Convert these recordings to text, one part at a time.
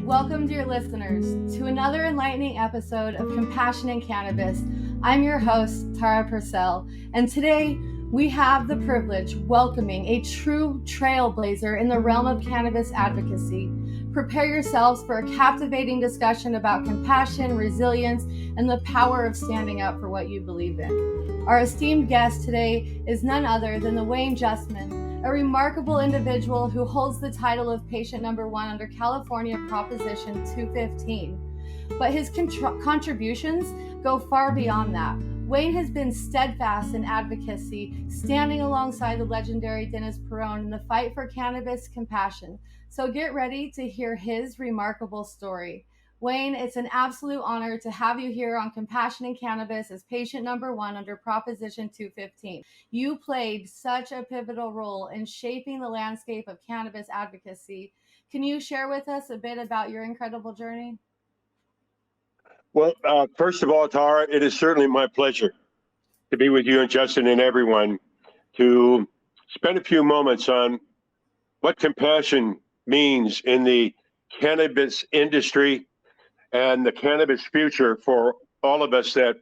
Welcome, dear listeners, to another enlightening episode of Compassion in Cannabis. I'm your host, Tara Purcell, and today we have the privilege welcoming a true trailblazer in the realm of cannabis advocacy. Prepare yourselves for a captivating discussion about compassion, resilience, and the power of standing up for what you believe in. Our esteemed guest today is none other than the Wayne Justman, a remarkable individual who holds the title of patient number 1 under California Proposition 215. But his contributions go far beyond that. Wayne has been steadfast in advocacy, standing alongside the legendary Dennis Peron in the fight for cannabis compassion. So get ready to hear his remarkable story. Wayne, it's an absolute honor to have you here on Compassion in Cannabis as patient number 1 under Proposition 215. You played such a pivotal role in shaping the landscape of cannabis advocacy. Can you share with us a bit about your incredible journey? Well, first of all, Tara, it is certainly my pleasure to be with you and Justin and everyone to spend a few moments on what compassion means in the cannabis industry and the cannabis future for all of us that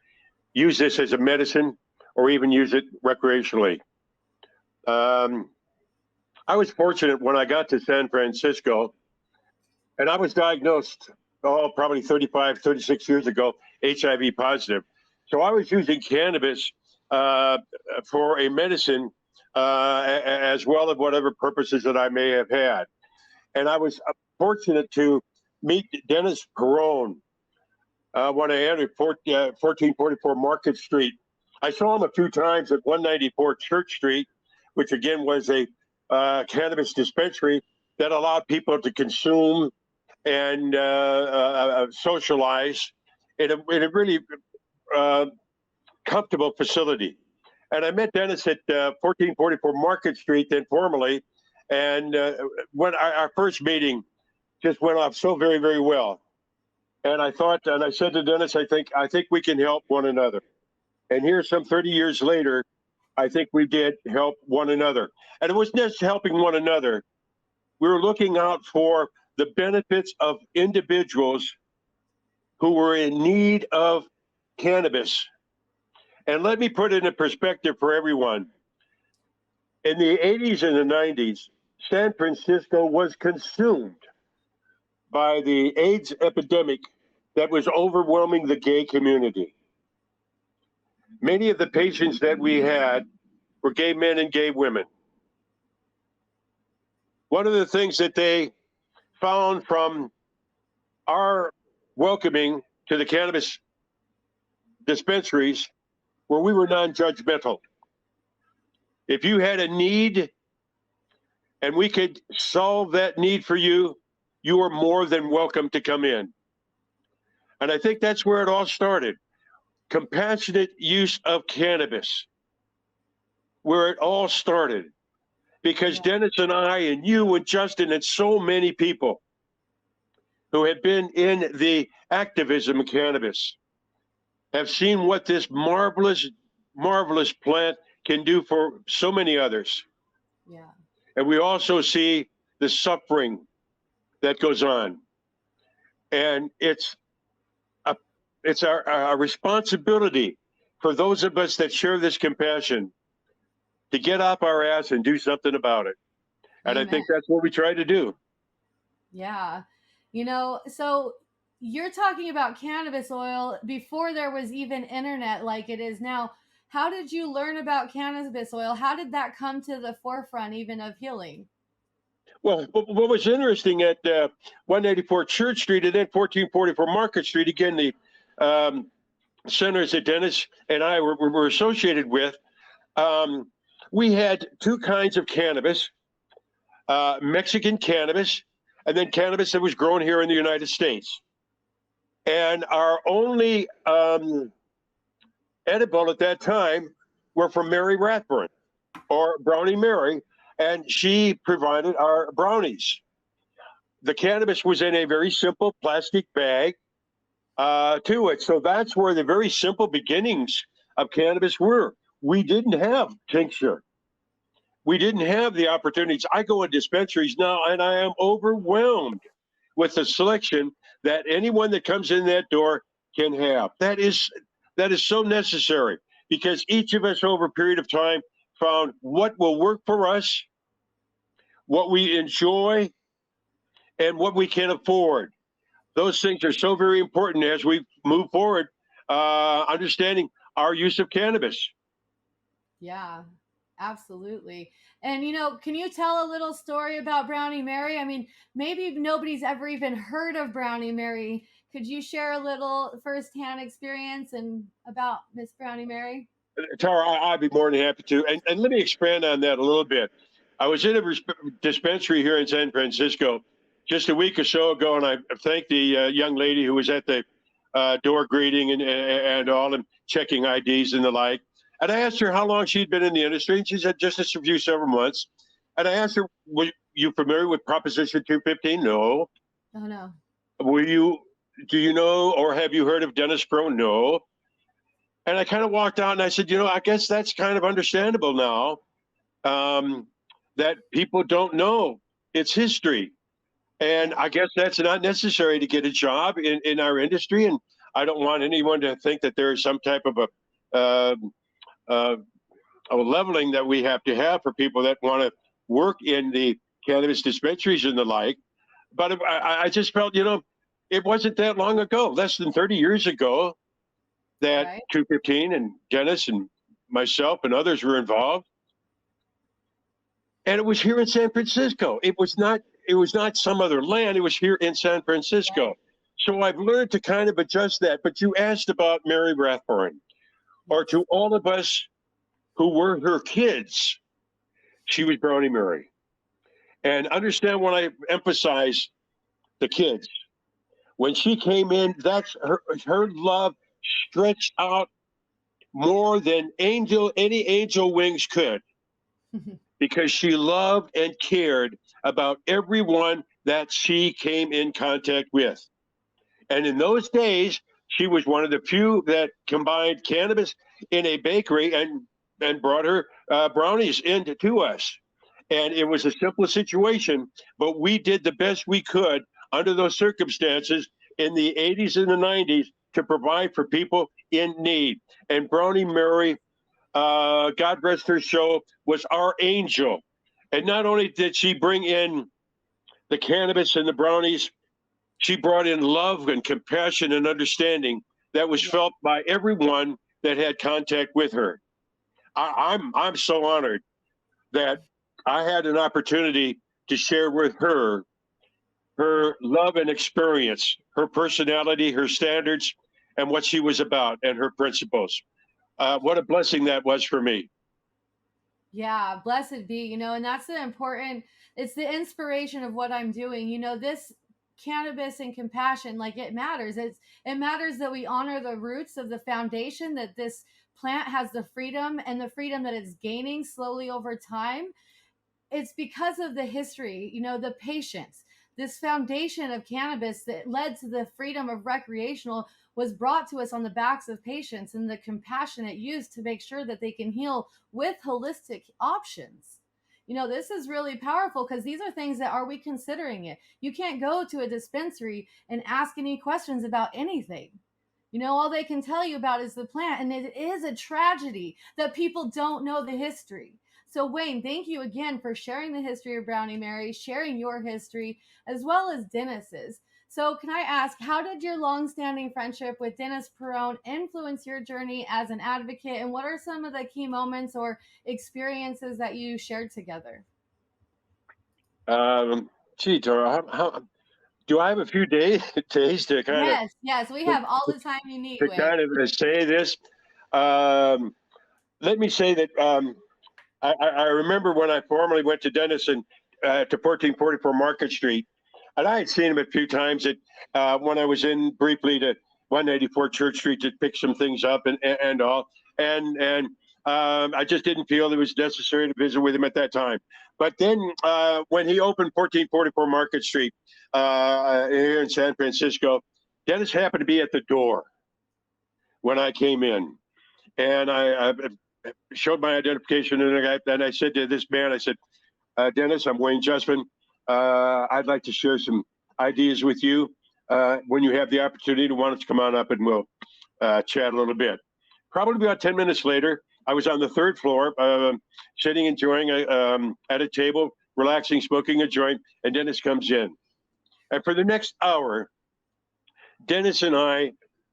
use this as a medicine or even use it recreationally. I was fortunate when I got to San Francisco, and I was diagnosed, probably 35, 36 years ago, HIV positive. So I was using cannabis for a medicine as well as whatever purposes that I may have had. And I was fortunate to meet Dennis Peron when I entered 1444 Market Street. I saw him a few times at 194 Church Street, which again was a cannabis dispensary that allowed people to consume and socialize in a really comfortable facility. And I met Dennis at 1444 Market Street, then formally, and when our first meeting just went off so very, very well. And I thought, and I said to Dennis, I think we can help one another. And here, some 30 years later, I think we did help one another. And it wasn't just helping one another. We were looking out for the benefits of individuals who were in need of cannabis. And let me put it in perspective for everyone. In the 80s and the 90s, San Francisco was consumed by the AIDS epidemic that was overwhelming the gay community. Many of the patients that we had were gay men and gay women. One of the things that they found from our welcoming to the cannabis dispensaries where we were non-judgmental. If you had a need and we could solve that need for you, you are more than welcome to come in. And I think that's where it all started. Compassionate use of cannabis, where it all started. Because Dennis and I and you and Justin and so many people who have been in the activism of cannabis have seen what this marvelous, marvelous plant can do for so many others. Yeah. And we also see the suffering that goes on. And it's our responsibility for those of us that share this compassion to get off our ass and do something about it. And Amen. I think that's what we try to do. Yeah. So you're talking about cannabis oil before there was even internet like it is now. How did you learn about cannabis oil? How did that come to the forefront even of healing? Well, what was interesting at 184 Church Street and then 1444 Market Street, again, the centers that Dennis and I were associated with, we had two kinds of cannabis, Mexican cannabis, and then cannabis that was grown here in the United States. And our only edible at that time were from Mary Rathburn, or Brownie Mary, and she provided our brownies. The cannabis was in a very simple plastic bag to it. So that's where the very simple beginnings of cannabis were. We didn't have tincture. We didn't have the opportunities. I go in dispensaries now and I am overwhelmed with a selection that anyone that comes in that door can have. That is so necessary, because each of us over a period of time found what will work for us, what we enjoy, and what we can afford. Those things are so very important as we move forward, understanding our use of cannabis. Yeah, absolutely. And can you tell a little story about Brownie Mary? I mean, maybe nobody's ever even heard of Brownie Mary. Could you share a little firsthand experience and about Miss Brownie Mary? Tara, I'd be more than happy to. And let me expand on that a little bit. I was in a dispensary here in San Francisco just a week or so ago, and I thanked the young lady who was at the door greeting and all, and checking IDs and the like. And I asked her how long she'd been in the industry, and she said just a few several months. And I asked her, were you familiar with Proposition 215? No. Oh no. Do you know or have you heard of Dennis Pro? No. And I kind of walked out and I said, I guess that's kind of understandable now, that people don't know its history. And I guess that's not necessary to get a job in our industry. And I don't want anyone to think that there is some type of a leveling that we have to have for people that want to work in the cannabis dispensaries and the like. But I just felt, it wasn't that long ago, less than 30 years ago, that Right. 215 and Dennis and myself and others were involved. And it was here in San Francisco. It was not some other land. It was here in San Francisco. Right. So I've learned to kind of adjust that. But you asked about Mary Rathborn, or to all of us who were her kids, she was Brownie Mary. And understand when I emphasize the kids, when she came in, that's her love stretched out more than any angel wings could, because she loved and cared about everyone that she came in contact with. And in those days, she was one of the few that combined cannabis in a bakery and brought her brownies into to us. And it was a simple situation, but we did the best we could under those circumstances in the 80s and the 90s to provide for people in need. And Brownie Mary, God rest her soul, was our angel. And not only did she bring in the cannabis and the brownies, she brought in love and compassion and understanding that was felt by everyone that had contact with her. I'm so honored that I had an opportunity to share with her love and experience, her personality, her standards, and what she was about, and her principles. What a blessing that was for me. Yeah, blessed be, and that's it's the inspiration of what I'm doing. This cannabis and compassion, like, it matters. It matters that we honor the roots of the foundation, that this plant has the freedom that it's gaining slowly over time. It's because of the history, the patience. This foundation of cannabis that led to the freedom of recreational was brought to us on the backs of patients and the compassionate use to make sure that they can heal with holistic options. This is really powerful, because these are things that, are we considering it? You can't go to a dispensary and ask any questions about anything. All they can tell you about is the plant. And it is a tragedy that people don't know the history. So, Wayne, thank you again for sharing the history of Brownie Mary, sharing your history, as well as Dennis's. So, can I ask, how did your longstanding friendship with Dennis Perone influence your journey as an advocate? And what are some of the key moments or experiences that you shared together? Gee, Tara, do I have a few days to kind of Yes, we have all the time you need, Wayne. say this? Let me say that I remember when I formerly went to Dennis and to 1444 Market Street, and I had seen him a few times when I was in briefly to 184 Church Street to pick some things up and all, and I just didn't feel it was necessary to visit with him at that time. But then when he opened 1444 Market Street here in San Francisco, Dennis happened to be at the door when I came in, and I showed my identification, and I said to this man, I said, Dennis, I'm Wayne Justman. I'd like to share some ideas with you when you have the opportunity. Why don't you come on up and we'll chat a little bit. Probably about 10 minutes later, I was on the third floor, sitting, enjoying at a table, relaxing, smoking a joint, and Dennis comes in. And for the next hour, Dennis and I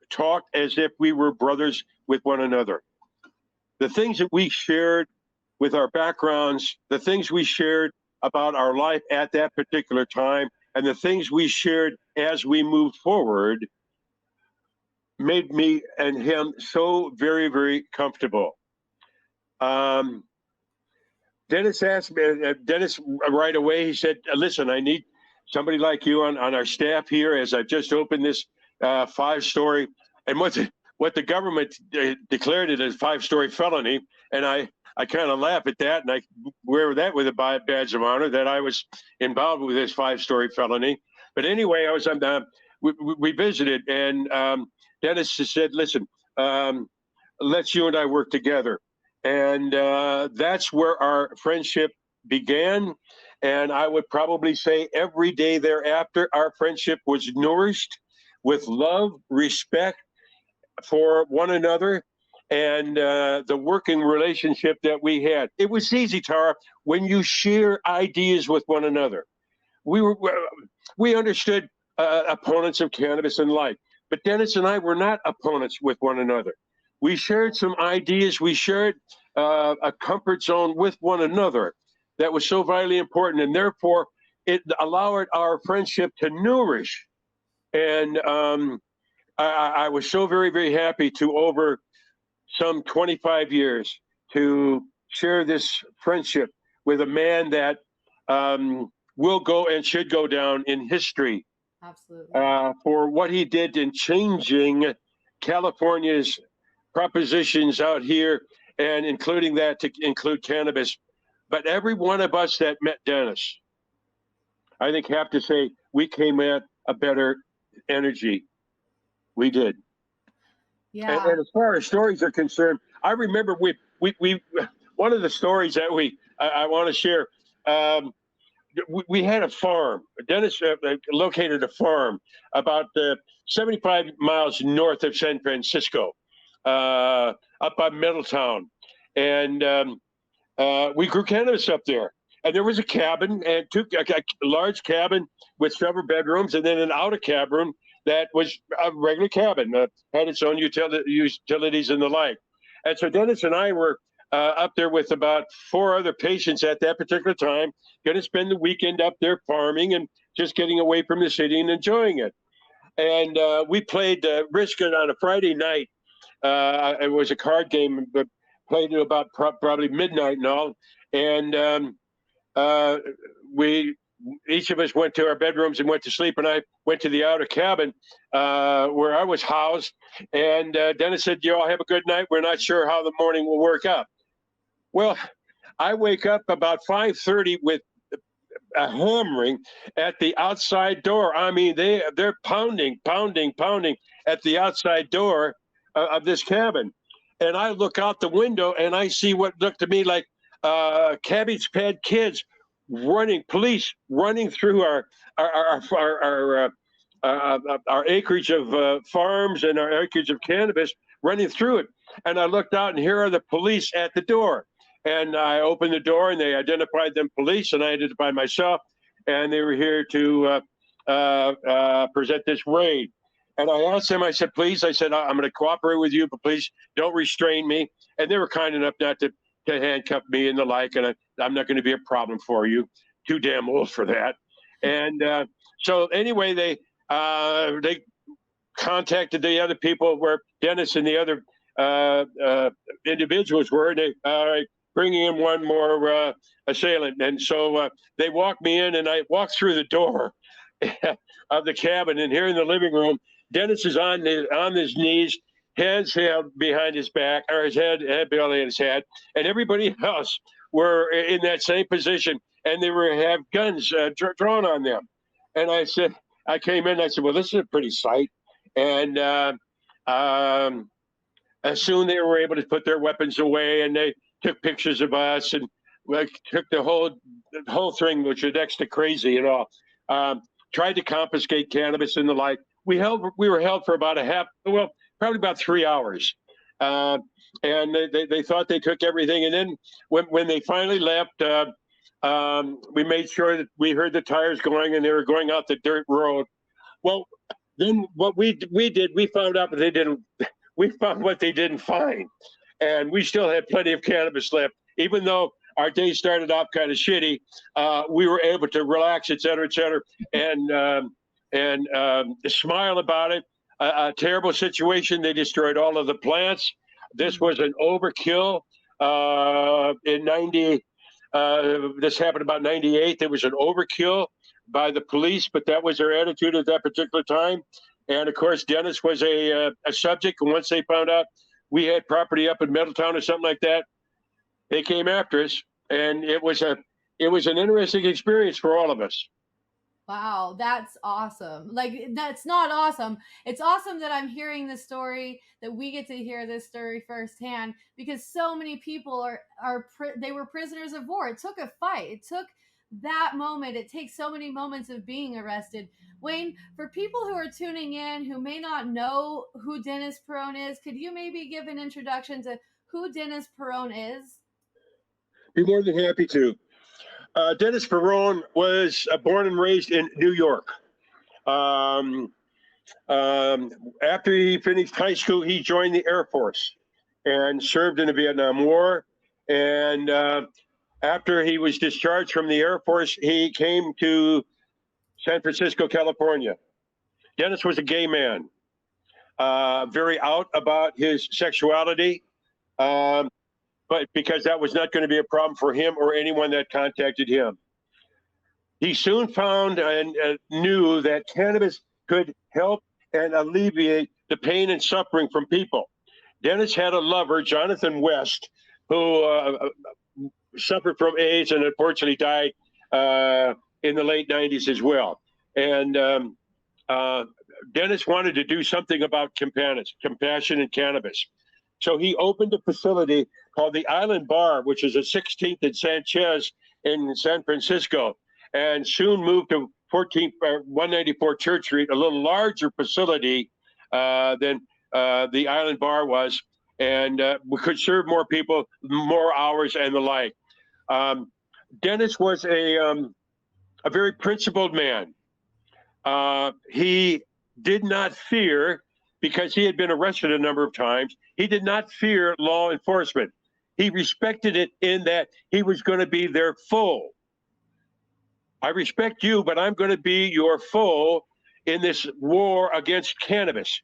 talked as if we were brothers with one another. The things that we shared with our backgrounds, the things we shared about our life at that particular time, and the things we shared as we moved forward made me and him so very, very comfortable. Dennis asked me, Dennis right away, he said, listen, I need somebody like you on our staff here as I've just opened this 5-story, and what the government declared it as 5-story felony. And I kind of laugh at that, and I wear that with a badge of honor that I was involved with this 5-story felony. But anyway, we visited, and Dennis said, listen, let's you and I work together. And that's where our friendship began. And I would probably say every day thereafter, our friendship was nourished with love, respect for one another, and the working relationship that we had. It was easy, Tara, when you share ideas with one another. We understood opponents of cannabis and life, but Dennis and I were not opponents with one another. We shared some ideas. We shared a comfort zone with one another that was so vitally important, and therefore it allowed our friendship to nourish. And I was so very, very happy to, over some 25 years, to share this friendship with a man that will go and should go down in history. Absolutely. For what he did in changing California's propositions out here, and including that to include cannabis. But every one of us that met Dennis, I think, have to say we came at a better energy. We did. Yeah. And as far as stories are concerned, I remember we one of the stories that I want to share. We had a farm. Dennis located a farm about 75 miles north of San Francisco, up by Middletown, and we grew cannabis up there. And there was a cabin, and a large cabin with several bedrooms, and then an outer cabin that was a regular cabin, had its own utilities and the like. And so Dennis and I were up there with about 4 other patients at that particular time, going to spend the weekend up there farming and just getting away from the city and enjoying it. And we played Risk on a Friday night. It was a card game, but played it about probably midnight and all. And we each of us went to our bedrooms and went to sleep, and I went to the outer cabin where I was housed. And Dennis said, "You all have a good night. We're not sure how the morning will work out." Well, I wake up about 5:30 with a hammering at the outside door. I mean, they're pounding at the outside door of this cabin. And I look out the window and I see what looked to me like Cabbage Patch Kids police running through our acreage of farms and our acreage of cannabis, running through it. And I looked out, and here are the police at the door. And I opened the door, and they identified them police, and I identified myself, and they were here to present this raid. And I asked them, I said, please, I said, I'm going to cooperate with you, but please don't restrain me. And they were kind enough not to handcuff me and the like, and I'm not going to be a problem for you. Too damn old for that. And so anyway, they contacted the other people where Dennis and the other individuals were, and they bringing in one more assailant. And so they walked me in, and I walked through the door of the cabin, and here in the living room, Dennis is on his knees, hands held behind his back, or his head behind his head, and everybody else were in that same position, and they have guns drawn on them. And I came in, I said, well, this is a pretty sight. And as soon they were able to put their weapons away, and they took pictures of us, and took the whole thing, which was next to crazy and all. tried to confiscate cannabis and the like. We were held for about probably about 3 hours. And they thought they took everything. And then when they finally left, we made sure that we heard the tires going and they were going out the dirt road. Well, then what we did, we found out that we found what they didn't find. And we still had plenty of cannabis left. Even though our day started off kind of shitty, we were able to relax, et cetera, and smile about it. A terrible situation. They destroyed all of the plants. This was an overkill. In 90, this happened about 98. There was an overkill by the police, but that was their attitude at that particular time. And of course, Dennis was a subject. And once they found out we had property up in Middletown or something like that, they came after us, and it was an interesting experience for all of us. Wow, that's awesome. Like, that's not awesome. It's awesome that I'm hearing this story, that we get to hear this story firsthand, because so many people they were prisoners of war. It took a fight. It took that moment. It takes so many moments of being arrested. Wayne, for people who are tuning in who may not know who Dennis Perone is, could you maybe give an introduction to who Dennis Perone is? Be more than happy to. Dennis Perone was born and raised in New York. After he finished high school, he joined the Air Force and served in the Vietnam War. And after he was discharged from the Air Force, he came to San Francisco, California. Dennis was a gay man, very out about his sexuality. But because that was not going to be a problem for him or anyone that contacted him. He soon found and knew that cannabis could help and alleviate the pain and suffering from people. Dennis had a lover, Jonathan West, who suffered from AIDS and unfortunately died in the late 90s as well. And Dennis wanted to do something about compassion in cannabis. So he opened a facility called the Island Bar, which is at 16th and Sanchez in San Francisco, and soon moved to 194 Church Street, a little larger facility than the Island Bar was, and we could serve more people, more hours, and the like. Dennis was a very principled man. He did not fear, because he had been arrested a number of times, he did not fear law enforcement. He respected it in that he was going to be their foe. I respect you, but I'm going to be your foe in this war against cannabis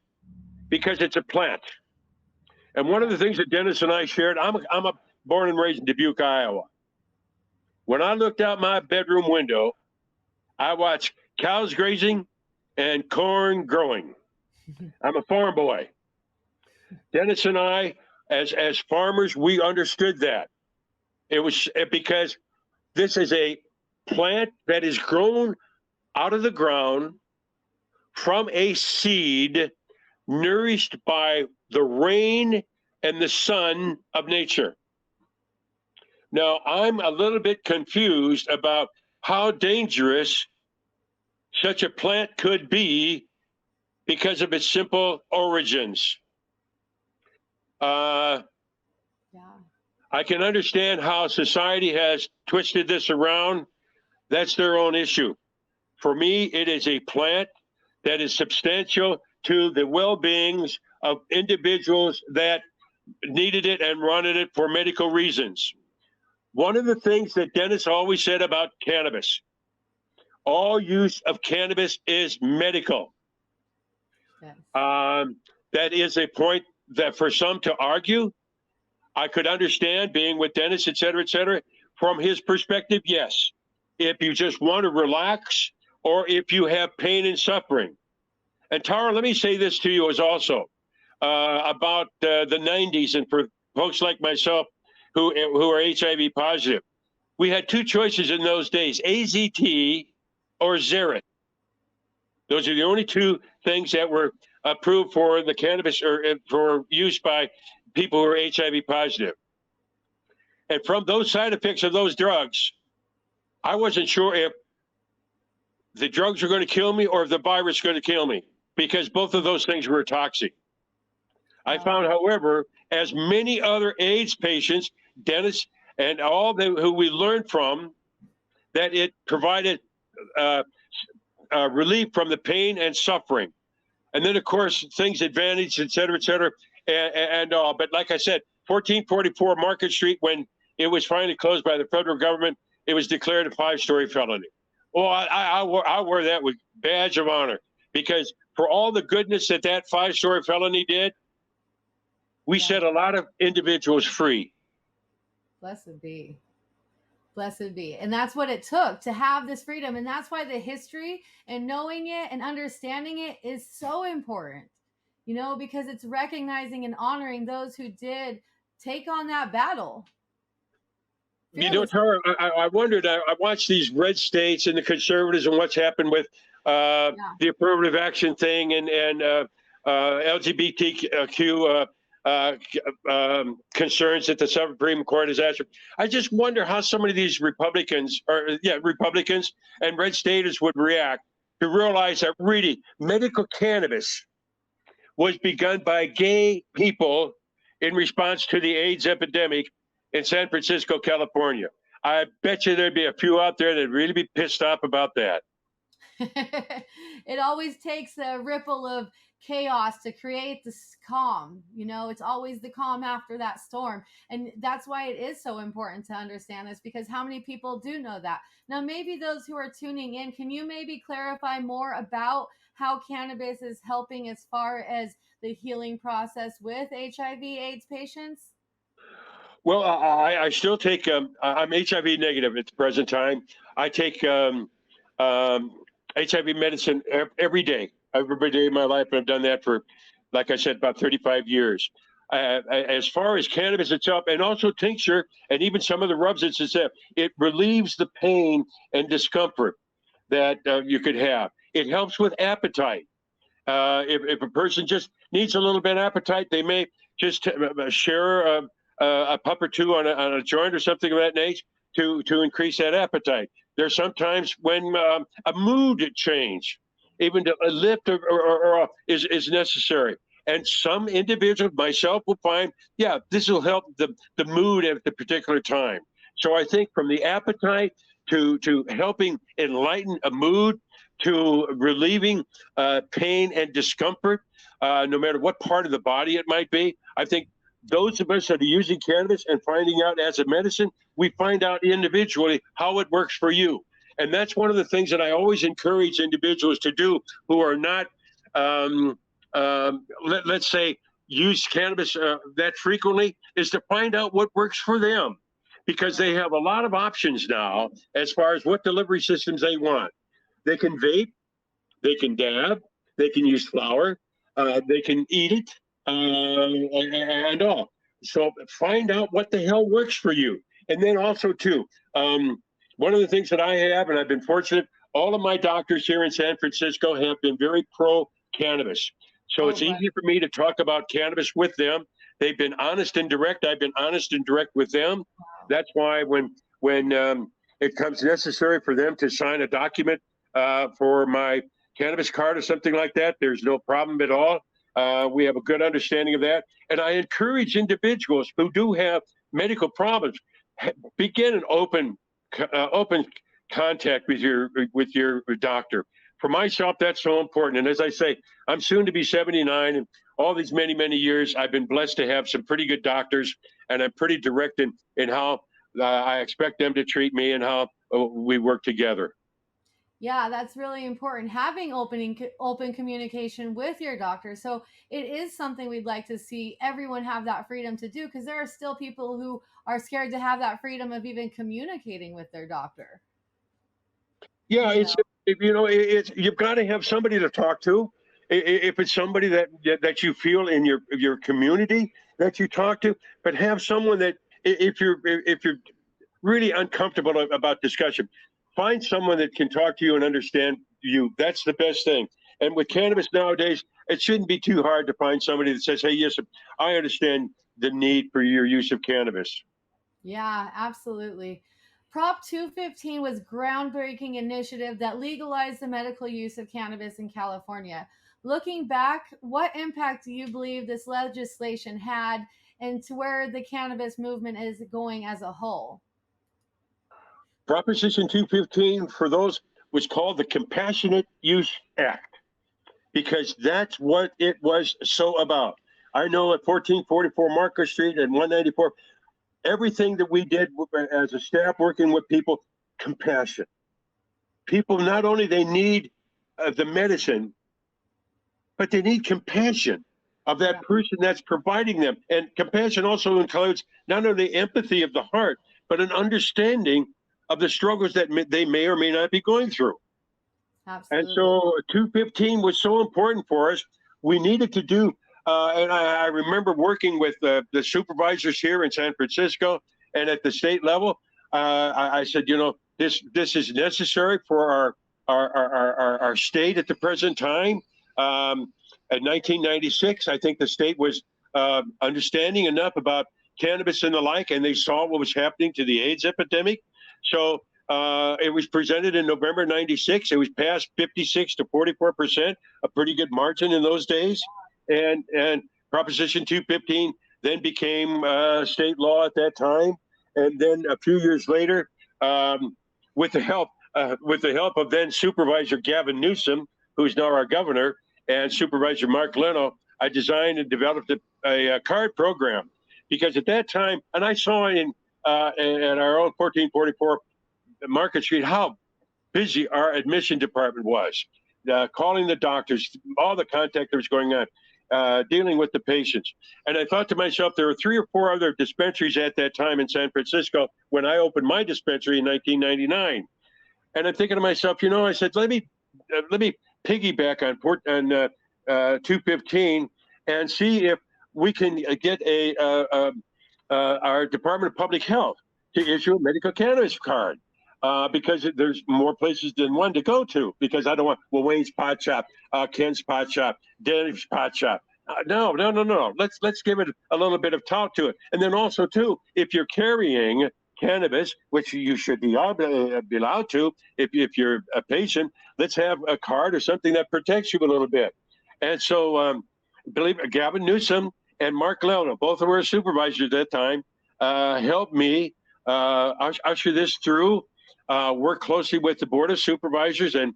because it's a plant. And one of the things that Dennis and I shared, I'm born and raised in Dubuque, Iowa. When I looked out my bedroom window, I watched cows grazing and corn growing. I'm a farm boy. Dennis and I, as farmers, we understood that. It was because this is a plant that is grown out of the ground from a seed nourished by the rain and the sun of nature. Now, I'm a little bit confused about how dangerous such a plant could be because of its simple origins. I can understand how society has twisted this around. That's their own issue. For me, it is a plant that is substantial to the well-beings of individuals that needed it and wanted it for medical reasons. One of the things that Dennis always said about cannabis, all use of cannabis is medical. Yes. That is a point that for some to argue, I could understand being with Dennis, et cetera, from his perspective, yes. If you just want to relax or if you have pain and suffering. And Tara, let me say this to you as also about the 90s and for folks like myself who are HIV positive. We had two choices in those days, AZT or Xerit. Those are the only two things that were approved for the cannabis or for use by people who are HIV positive. And from those side effects of those drugs, I wasn't sure if the drugs are going to kill me or if the virus is going to kill me, because both of those things were toxic. I found, however, as many other AIDS patients, dentists, and all who we learned from, that it provided relief from the pain and suffering. And then, of course, things advantaged, et cetera, and all. But like I said, 1444 Market Street, when it was finally closed by the federal government, it was declared a 5-story felony. Oh, I wear that with badge of honor, because for all the goodness that 5-story felony did, we set a lot of individuals free. Blessed be. Blessed be. And that's what it took to have this freedom. And that's why the history and knowing it and understanding it is so important, you know, because it's recognizing and honoring those who did take on that battle. You know, Tara, I wondered, I watched these red states and the conservatives and what's happened with the affirmative action thing and LGBTQ concerns that the Supreme Court has asked. I just wonder how some of these Republicans and red staters would react to realize that really medical cannabis was begun by gay people in response to the AIDS epidemic in San Francisco, California. I bet you there'd be a few out there that'd really be pissed off about that. It always takes a ripple of chaos to create this calm. You know, it's always the calm after that storm. And that's why it is so important to understand this, because how many people do know that? Now, maybe those who are tuning in, can you maybe clarify more about how cannabis is helping as far as the healing process with HIV/AIDS patients? Well, I still take, I'm HIV negative at the present time. I take HIV medicine every day of my life. And I've done that for, like I said, about 35 years. As far as cannabis itself, and also tincture, and even some of the rubs itself, it relieves the pain and discomfort that you could have. It helps with appetite. If a person just needs a little bit of appetite, they may just share a puff or two on a joint or something of that nature to increase that appetite. There's sometimes when a mood change, even to a lift or is necessary. And some individuals, myself, will find, this will help the mood at the particular time. So I think from the appetite to helping enlighten a mood to relieving pain and discomfort, no matter what part of the body it might be, I think those of us that are using cannabis and finding out as a medicine, we find out individually how it works for you. And that's one of the things that I always encourage individuals to do who are not, let's say, use cannabis that frequently, is to find out what works for them, because they have a lot of options now as far as what delivery systems they want. They can vape, they can dab, they can use flour, they can eat it, and all. So find out what the hell works for you. And then also too, one of the things that I have, and I've been fortunate, all of my doctors here in San Francisco have been very pro-cannabis. So it's easy for me to talk about cannabis with them. They've been honest and direct. I've been honest and direct with them. That's why when it comes necessary for them to sign a document for my cannabis card or something like that, there's no problem at all. We have a good understanding of that. And I encourage individuals who do have medical problems, begin an open contact with your doctor. For myself, that's so important. And as I say, I'm soon to be 79, and all these many, many years, I've been blessed to have some pretty good doctors, and I'm pretty direct in how I expect them to treat me and how we work together. Yeah, that's really important. Having open communication with your doctor. So it is something we'd like to see everyone have that freedom to do, because there are still people who are scared to have that freedom of even communicating with their doctor. Yeah, it's you've got to have somebody to talk to. If it's somebody that you feel in your community that you talk to, but have someone that if you're really uncomfortable about discussion, find someone that can talk to you and understand you. That's the best thing. And with cannabis nowadays, it shouldn't be too hard to find somebody that says, hey, yes, I understand the need for your use of cannabis. Yeah, absolutely. Prop 215 was groundbreaking initiative that legalized the medical use of cannabis in California. Looking back, what impact do you believe this legislation had and to where the cannabis movement is going as a whole? Proposition 215, for those, was called the Compassionate Use Act because that's what it was so about. I know at 1444 Market Street and 194, everything that we did as a staff working with people, compassion. People, not only they need the medicine, but they need compassion of that person that's providing them. And compassion also includes not only empathy of the heart, but an understanding of the struggles that they may or may not be going through. Absolutely. And so 215 was so important for us. We needed to do, and I remember working with the supervisors here in San Francisco and at the state level. I said, you know, this is necessary for our state at the present time. In 1996, I think the state was understanding enough about cannabis and the like, and they saw what was happening to the AIDS epidemic. So it was presented in November 96. It was passed 56 to 44%, a pretty good margin in those days. And Proposition 215 then became state law at that time. And then a few years later, with the help of then Supervisor Gavin Newsom, who's now our governor, and Supervisor Mark Leno, I designed and developed a card program. Because at that time, and I saw in at our own 1444 Market Street how busy our admission department was, calling the doctors, all the contact that was going on, dealing with the patients. And I thought to myself, there were 3 or 4 other dispensaries at that time in San Francisco when I opened my dispensary in 1999. And I'm thinking to myself, you know, I said, let me piggyback on 215 and see if we can get our Department of Public Health to issue a medical cannabis card. Because there's more places than one to go to. Because I don't want Wayne's Pot Shop, Ken's Pot Shop, Dave's Pot Shop. No. Let's give it a little bit of talk to it. And then also too, if you're carrying cannabis, which you should be allowed to, if you're a patient, let's have a card or something that protects you a little bit. And so, believe it, Gavin Newsom and Mark Leno, both of our supervisors at that time, helped me usher this through. Work closely with the Board of Supervisors and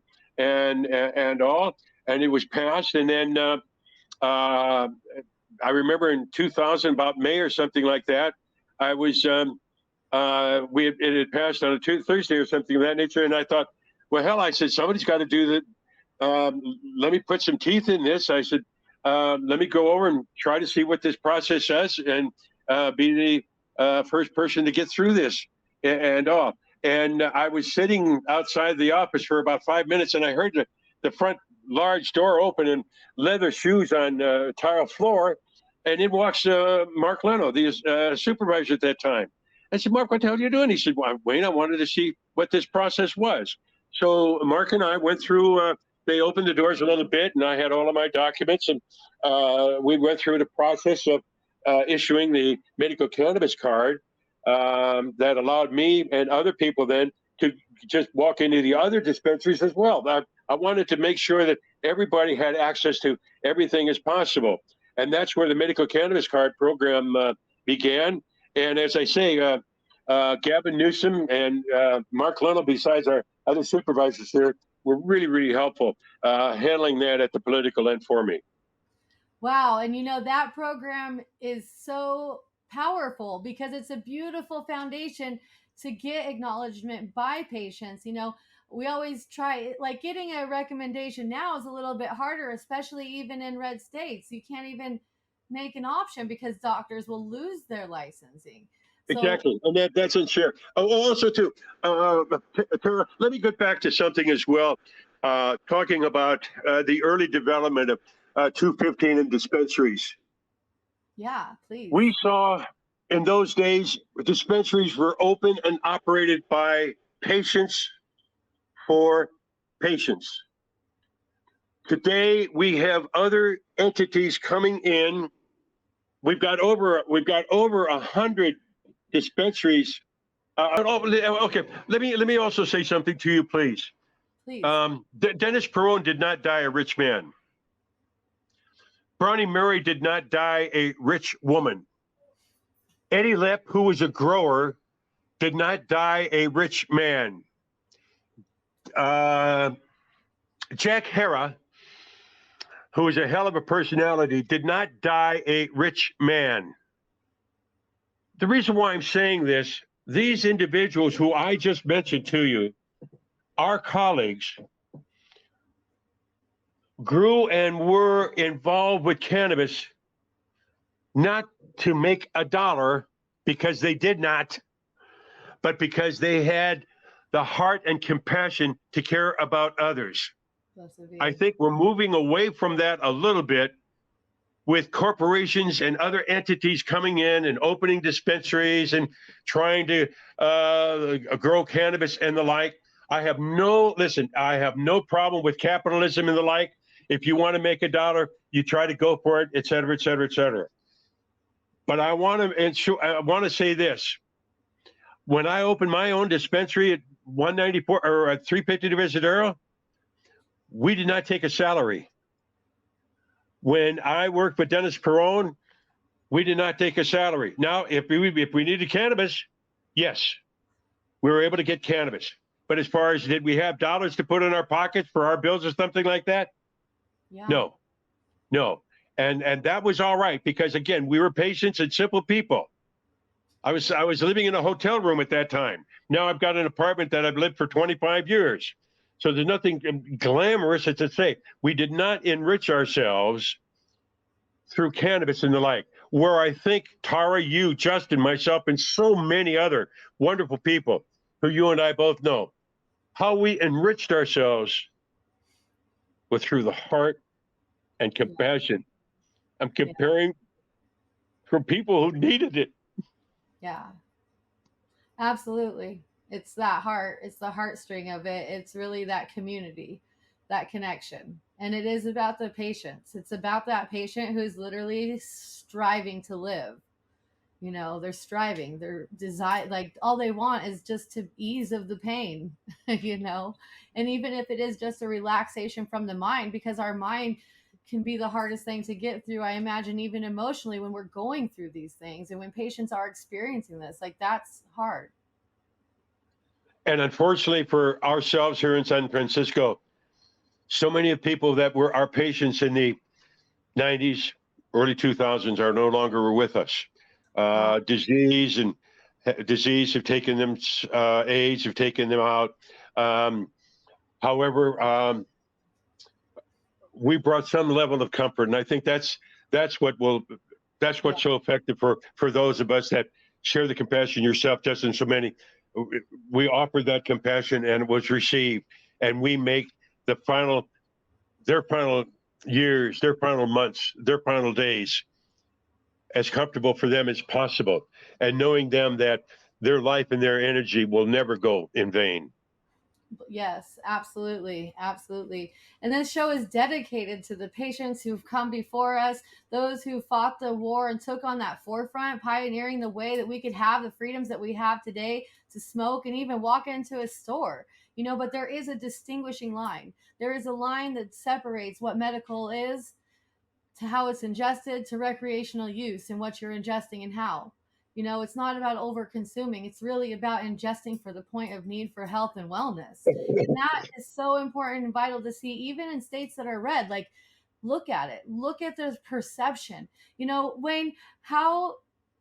all, and it was passed. And then I remember in 2000, about May or something like that, I was it had passed on a Thursday or something of that nature, and I thought, well, hell, I said somebody's got to do that. Let me put some teeth in this. I said, let me go over and try to see what this process says, and be the first person to get through this and all. And I was sitting outside the office for about 5 minutes, and I heard the front large door open and leather shoes on tile floor. And in walks Mark Leno, the supervisor at that time. I said, Mark, what the hell are you doing? He said, well, Wayne, I wanted to see what this process was. So Mark and I went through, they opened the doors a little bit, and I had all of my documents. And we went through the process of issuing the medical cannabis card. That allowed me and other people then to just walk into the other dispensaries as well. I wanted to make sure that everybody had access to everything as possible. And that's where the medical cannabis card program began. And as I say, Gavin Newsom and Mark Leno, besides our other supervisors here, were really, really helpful handling that at the political end for me. Wow. And you know, that program is so powerful because it's a beautiful foundation to get acknowledgement by patients. You know, we always try, like, getting a recommendation now is a little bit harder, especially even in red states. You can't even make an option because doctors will lose their licensing. So, exactly, and that's unsure. Also, too, Tara, let me get back to something as well. Talking about the early development of 215 in dispensaries. Yeah, please. We saw in those days dispensaries were open and operated by patients for patients. Today we have other entities coming in. We've got over 100 dispensaries Okay. Let me also say something to you, please. Please. Dennis Perone did not die a rich man. Bronnie Murray did not die a rich woman. Eddie Lipp, who was a grower, did not die a rich man. Jack Hara, who was a hell of a personality, did not die a rich man. The reason why I'm saying this, these individuals who I just mentioned to you, our colleagues, grew and were involved with cannabis not to make a dollar, because they did not, but because they had the heart and compassion to care about others. I think we're moving away from that a little bit, with corporations and other entities coming in and opening dispensaries and trying to grow cannabis and the like. I have no problem with capitalism and the like. If you want to make a dollar, you try to go for it, et cetera, et cetera, et cetera. But I want to say this. When I opened my own dispensary at 194 or at 350 Divisadero, we did not take a salary. When I worked with Dennis Perone, we did not take a salary. Now, if we needed cannabis, yes, we were able to get cannabis. But as far as, did we have dollars to put in our pockets for our bills or something like that? Yeah. No. And that was all right, because again, we were patients and simple people. I was living in a hotel room at that time. Now I've got an apartment that I've lived for 25 years. So there's nothing glamorous to say. We did not enrich ourselves through cannabis and the like. Where I think Tara, you, Justin, myself, and so many other wonderful people who you and I both know, how we enriched ourselves was through the heart and compassion. I'm comparing for people who needed it. Yeah, absolutely. It's that heart. It's the heartstring of it. It's really that community, that connection. And it is about the patients. It's about that patient who's literally striving to live. You know, they're striving. They're desire, like all they want is just to ease of the pain, you know. And even if it is just a relaxation from the mind, because our mind can be the hardest thing to get through, I imagine, even emotionally, when we're going through these things and when patients are experiencing this, like that's hard. And unfortunately for ourselves here in San Francisco, so many of people that were our patients in the 90s, early 2000s are no longer with us. Disease have taken them, AIDS have taken them out. However, we brought some level of comfort, and I think that's what's so effective for those of us that share the compassion. Yourself, Justin, so many. We offered that compassion, and it was received, and we make their final years, their final months, their final days as comfortable for them as possible, and knowing them that their life and their energy will never go in vain. Yes, absolutely. Absolutely. And this show is dedicated to the patients who've come before us, those who fought the war and took on that forefront, pioneering the way that we could have the freedoms that we have today to smoke and even walk into a store. You know, but there is a distinguishing line. There is a line that separates what medical is to how it's ingested to recreational use and what you're ingesting and how. You know, it's not about over consuming. It's really about ingesting for the point of need for health and wellness. And that is so important and vital to see, even in states that are red. Like, look at it. Look at the perception. You know, Wayne, how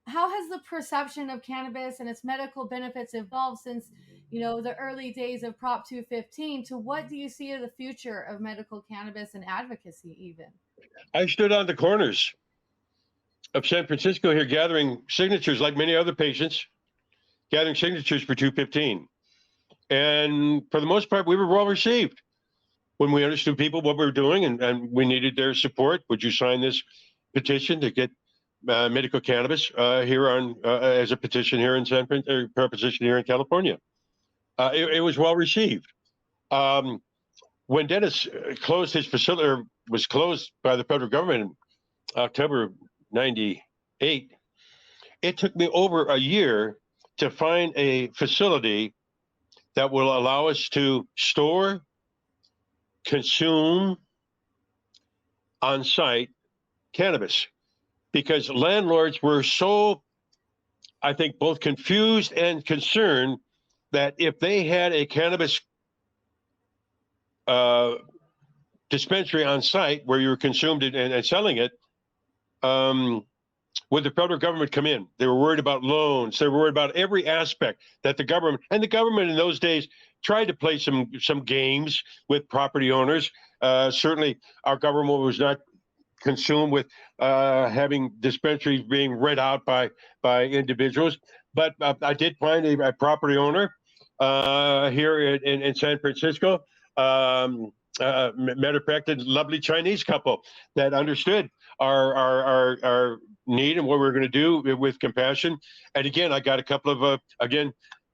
has the perception of cannabis and its medical benefits evolved since, you know, the early days of Prop 215 to what do you see of the future of medical cannabis and advocacy even? I stood on the corners of San Francisco here gathering signatures like many other patients, gathering signatures for 215. And for the most part, we were well received when we understood people what we were doing, and we needed their support. Would you sign this petition to get medical cannabis here on as a petition here in San Francisco, proposition here in California? It was well received. When Dennis closed his facility, or was closed by the federal government in October 98, it took me over a year to find a facility that will allow us to store, consume on site cannabis, because landlords were so, I think, both confused and concerned that if they had a cannabis dispensary on site where you were consumed and selling it, would the federal government come in? They were worried about loans. They were worried about every aspect that the government in those days tried to play some games with property owners. Certainly, our government was not consumed with having dispensaries being rent out by individuals. But I did find a property owner here in San Francisco. Matter of fact, a lovely Chinese couple that understood our need and what we were going to do with compassion. And again, I got a couple of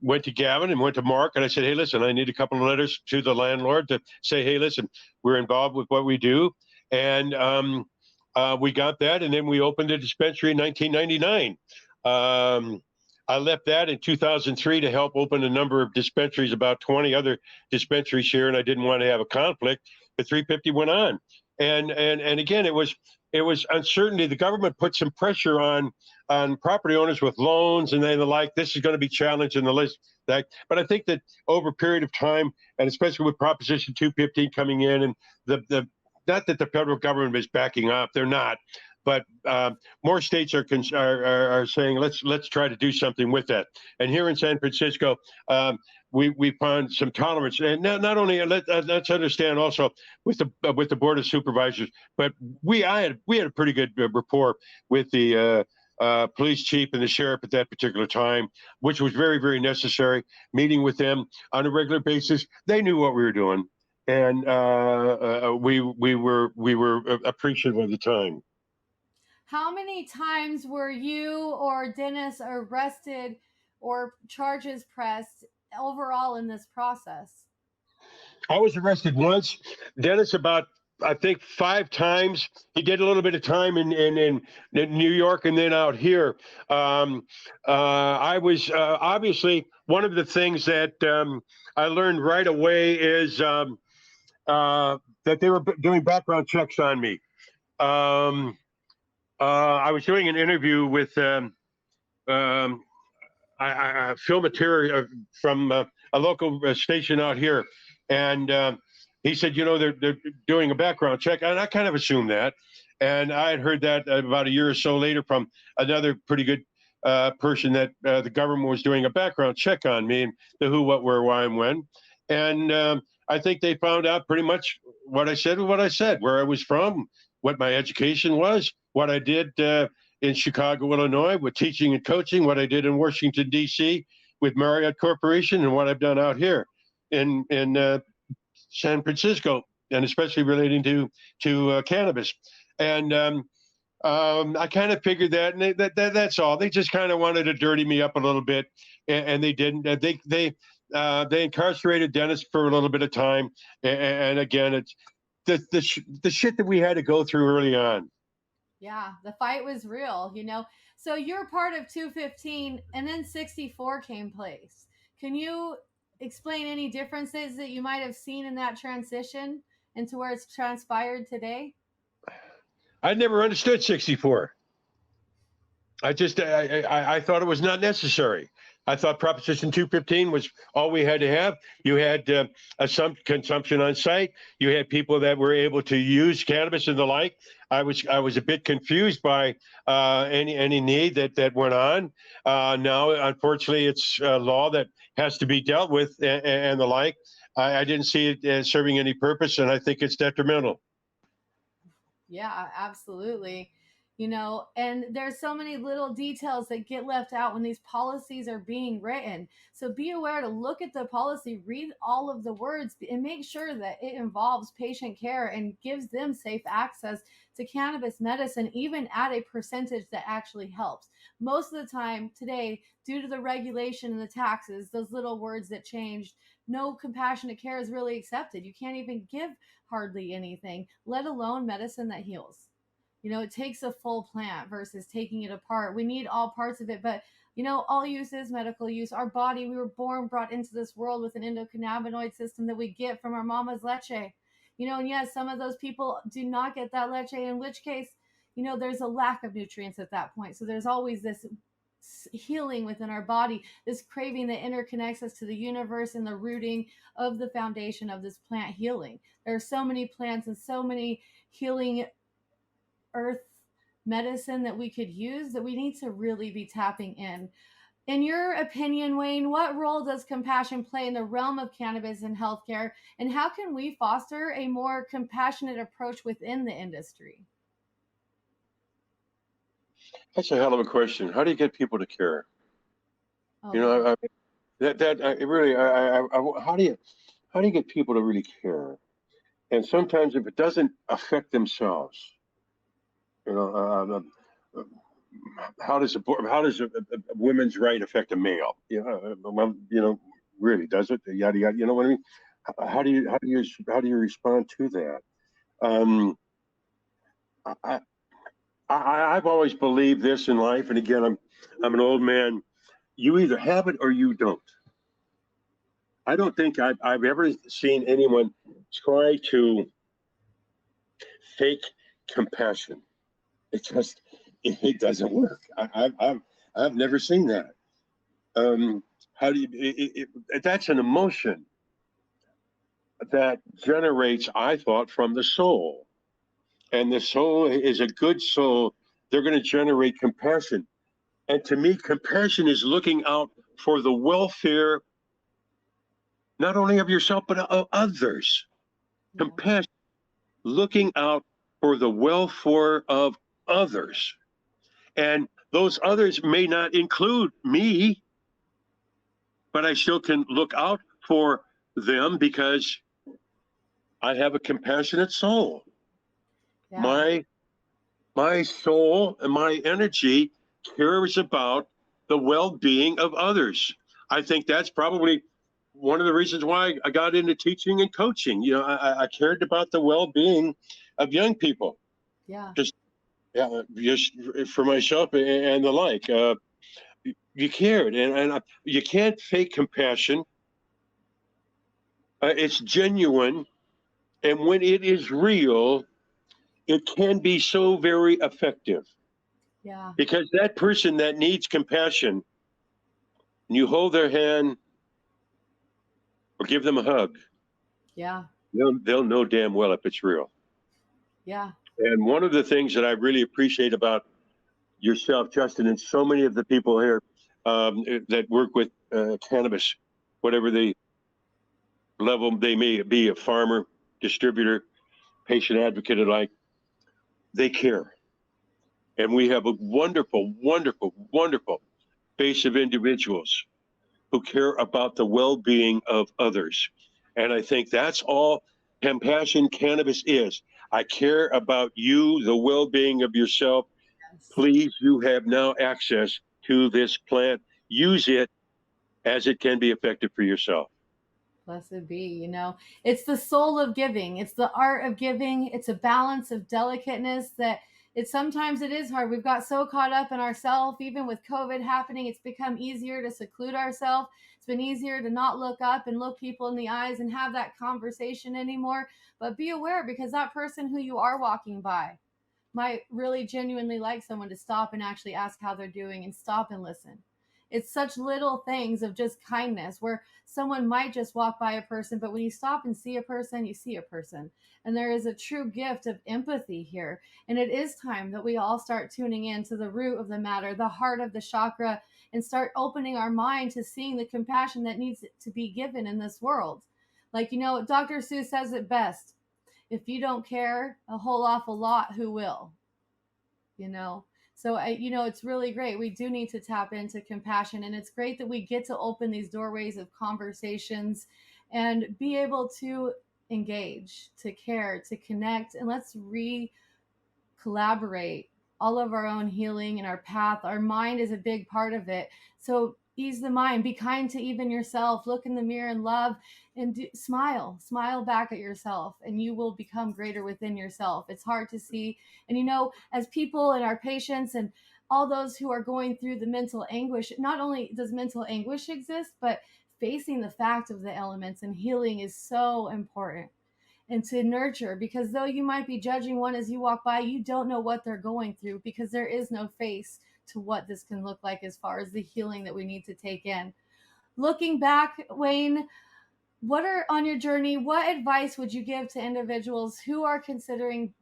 went to Gavin and went to Mark, and I said, hey, listen, I need a couple of letters to the landlord to say, hey, listen, we're involved with what we do. And we got that, and then we opened a dispensary in 1999. I left that in 2003 to help open a number of dispensaries, about 20 other dispensaries here, and I didn't want to have a conflict. But 350 went on, and again, it was uncertainty. The government put some pressure on property owners with loans and the like. This is going to be challenged in the list. But I think that over a period of time, and especially with Proposition 215 coming in, and the not that the federal government is backing up, they're not. But more states are saying let's try to do something with that. And here in San Francisco, we found some tolerance, and not only let's understand also with the Board of Supervisors, but we had a pretty good rapport with the police chief and the sheriff at that particular time, which was very, very necessary. Meeting with them on a regular basis, they knew what we were doing, and we were appreciative of the time. How many times were you or Dennis arrested or charges pressed overall in this process? I was arrested once. Dennis about, I think, 5 times. He did a little bit of time in New York and then out here. I was obviously, one of the things that I learned right away is that they were doing background checks on me. I was doing an interview with film material from a local station out here, and he said, they're doing a background check, and I kind of assumed that. And I had heard that about a year or so later from another pretty good person that the government was doing a background check on me, and the who, what, where, why, and when. And I think they found out pretty much what I said, where I was from, what my education was, what I did in Chicago, Illinois, with teaching and coaching, what I did in Washington, D.C. with Marriott Corporation, and what I've done out here in San Francisco, and especially relating to cannabis. And I kind of figured that, and that's all. They just kind of wanted to dirty me up a little bit, and they didn't. They incarcerated Dennis for a little bit of time, and again, it's the shit that we had to go through early on. Yeah, the fight was real, So you're part of 215, and then 64 came place. Can you explain any differences that you might have seen in that transition into where it's transpired today? I never understood 64. I thought it was not necessary. I thought Proposition 215 was all we had to have. You had some consumption on site. You had people that were able to use cannabis and the like. I was a bit confused by any need that went on. Now, unfortunately, it's a law that has to be dealt with and the like. I didn't see it as serving any purpose, and I think it's detrimental. Yeah, absolutely. And there's so many little details that get left out when these policies are being written. So be aware to look at the policy, read all of the words, and make sure that it involves patient care and gives them safe access to cannabis medicine, even at a percentage that actually helps. Most of the time today, due to the regulation and the taxes, those little words that changed, no compassionate care is really accepted. You can't even give hardly anything, let alone medicine that heals. It takes a full plant versus taking it apart. We need all parts of it. But, All use is medical use. Our body, we were brought into this world with an endocannabinoid system that we get from our mama's leche. And yes, some of those people do not get that leche, in which case, there's a lack of nutrients at that point. So there's always this healing within our body, this craving that interconnects us to the universe and the rooting of the foundation of this plant healing. There are so many plants and so many healing earth medicine that we could use that we need to really be tapping in. In your opinion, Wayne, what role does compassion play in the realm of cannabis and healthcare, and how can we foster a more compassionate approach within the industry? That's a hell of a question. How do you get people to care? Oh, You know, how do you get people to really care? And sometimes if it doesn't affect themselves, you know, how does a women's right affect a male? Really, does it? Yada yada. You know what I mean? How do you respond to that? I, I've always believed this in life, and again, I'm an old man. You either have it or you don't. I don't think I've ever seen anyone try to fake compassion. It doesn't work. I've never seen that. How do you? That's an emotion that generates, I thought, from the soul, and the soul is a good soul. They're going to generate compassion, and to me, compassion is looking out for the welfare not only of yourself but of others. yeah. Compassion, looking out for the welfare of others. And those others may not include me, but I still can look out for them because I have a compassionate soul. Yeah. My soul and my energy cares about the well-being of others. I think that's probably one of the reasons why I got into teaching and coaching. I cared about the well-being of young people. Yeah. Just for myself and the like. You cared, and you can't fake compassion. It's genuine, and when it is real, it can be so very effective. Yeah. Because that person that needs compassion, and you hold their hand or give them a hug, Yeah. they'll know damn well if it's real. Yeah. And one of the things that I really appreciate about yourself, Justin, and so many of the people here that work with cannabis, whatever the level they may be, a farmer, distributor, patient advocate alike, they care. And we have a wonderful, wonderful, wonderful base of individuals who care about the well-being of others. And I think that's all compassion cannabis is. I care about you, the well-being of yourself. Yes. Please, you have now access to this plant. Use it as it can be effective for yourself. Blessed be, it's the soul of giving. It's the art of giving. It's a balance of delicateness that sometimes it is hard. We've got so caught up in ourselves, even with COVID happening, it's become easier to seclude ourselves. It's been easier to not look up and look people in the eyes and have that conversation anymore. But be aware, because that person who you are walking by might really genuinely like someone to stop and actually ask how they're doing and stop and listen. It's such little things of just kindness where someone might just walk by a person, but when you stop and see a person, you see a person. And there is a true gift of empathy here. And it is time that we all start tuning in to the root of the matter, the heart of the chakra, and start opening our mind to seeing the compassion that needs to be given in this world. Like, Dr. Seuss says it best: if you don't care a whole awful lot, who will? you know so it's really great. We do need to tap into compassion, and it's great that we get to open these doorways of conversations and be able to engage, to care, to connect, and let's collaborate all of our own healing and our path. Our mind is a big part of it. So ease the mind, be kind to even yourself, look in the mirror and love, and smile back at yourself, and you will become greater within yourself. It's hard to see. And as people and our patients and all those who are going through the mental anguish. Not only does mental anguish exist, but facing the fact of the elements and healing is so important, and to nurture, because though you might be judging one as you walk by, you don't know what they're going through, because there is no face to what this can look like as far as the healing that we need to take in. Looking back, Wayne, what are on your journey, what advice would you give to individuals who are considering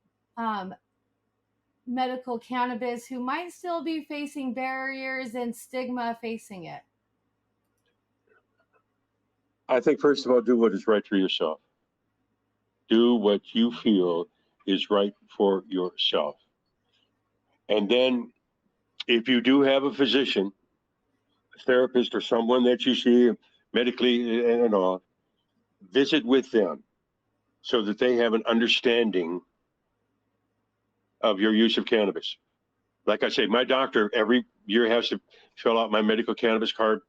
medical cannabis, who might still be facing barriers and stigma facing it? I think, first of all, do what is right for yourself. Do what you feel is right for yourself. And then, if you do have a physician, a therapist, or someone that you see medically and all, visit with them so that they have an understanding of your use of cannabis. Like I say, my doctor every year has to fill out my medical cannabis card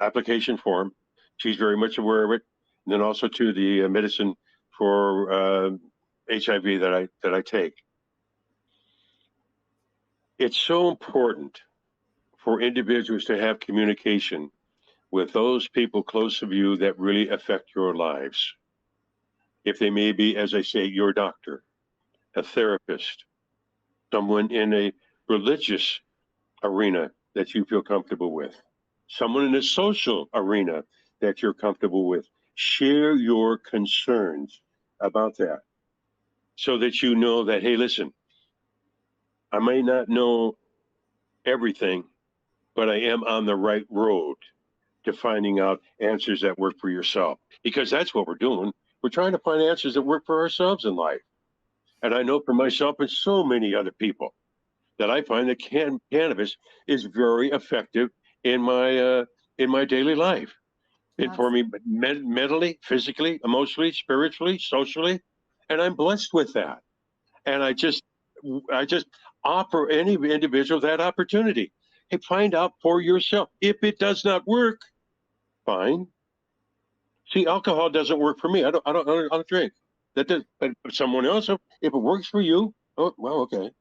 application form. She's very much aware of it. And then also to the medicine for HIV that I take. It's so important for individuals to have communication with those people close to you that really affect your lives. If they may be, as I say, your doctor, a therapist, someone in a religious arena that you feel comfortable with, someone in a social arena that you're comfortable with. Share your concerns about that so that you know that, hey, listen, I may not know everything, but I am on the right road to finding out answers that work for yourself. Because that's what we're doing. We're trying to find answers that work for ourselves in life. And I know for myself and so many other people that I find that cannabis is very effective in my daily life. It for me mentally, physically, emotionally, spiritually, socially, and I'm blessed with that. And I just offer any individual that opportunity. Hey, find out for yourself. If it does not work, fine. See, alcohol doesn't work for me. I don't drink. That does, but someone else, if it works for you, oh well, okay.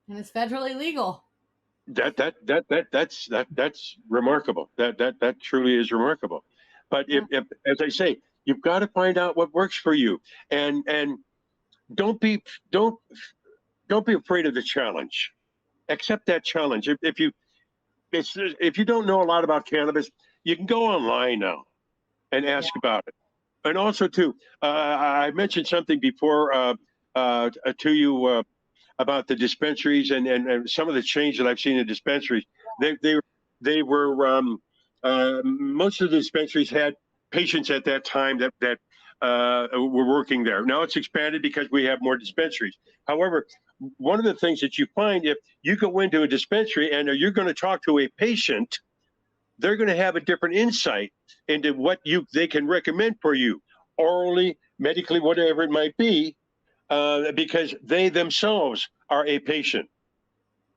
And it's federally legal. That's remarkable. That truly is remarkable. But if as I say, you've got to find out what works for you, and don't be don't don't be afraid of the challenge. Accept that challenge. If you don't know a lot about cannabis, you can go online now and ask about it. And also, too, I mentioned something before to you about the dispensaries and some of the change that I've seen in dispensaries. They were most of the dispensaries had patients at that time that were working there. Now it's expanded because we have more dispensaries. However, one of the things that you find, if you go into a dispensary and you're going to talk to a patient, they're going to have a different insight into what they can recommend for you, orally, medically, whatever it might be, because they themselves are a patient.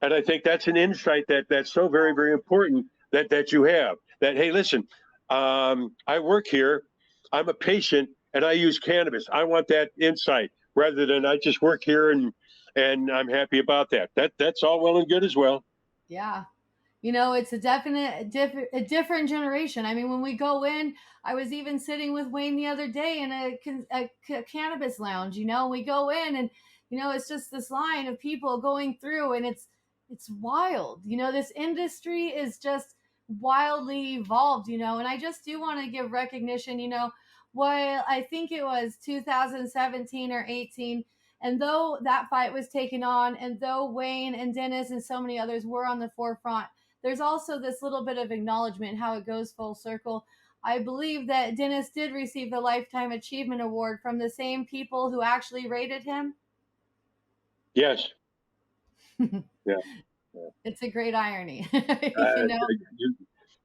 And I think that's an insight that's so very, very important that you have. That, hey, listen, I work here, I'm a patient, and I use cannabis. I want that insight rather than I just work here and I'm happy about that. That's all well and good as well. Yeah. It's a different generation. I mean, when we go in, I was even sitting with Wayne the other day in a cannabis lounge. We go in and, it's just this line of people going through, and it's wild. This industry is just wildly evolved, and I just do want to give recognition, while I think it was 2017 or 18. And though that fight was taken on, and though Wayne and Dennis and so many others were on the forefront, there's also this little bit of acknowledgement how it goes full circle. I believe that Dennis did receive the Lifetime Achievement Award from the same people who actually rated him. Yes. Yeah. It's a great irony.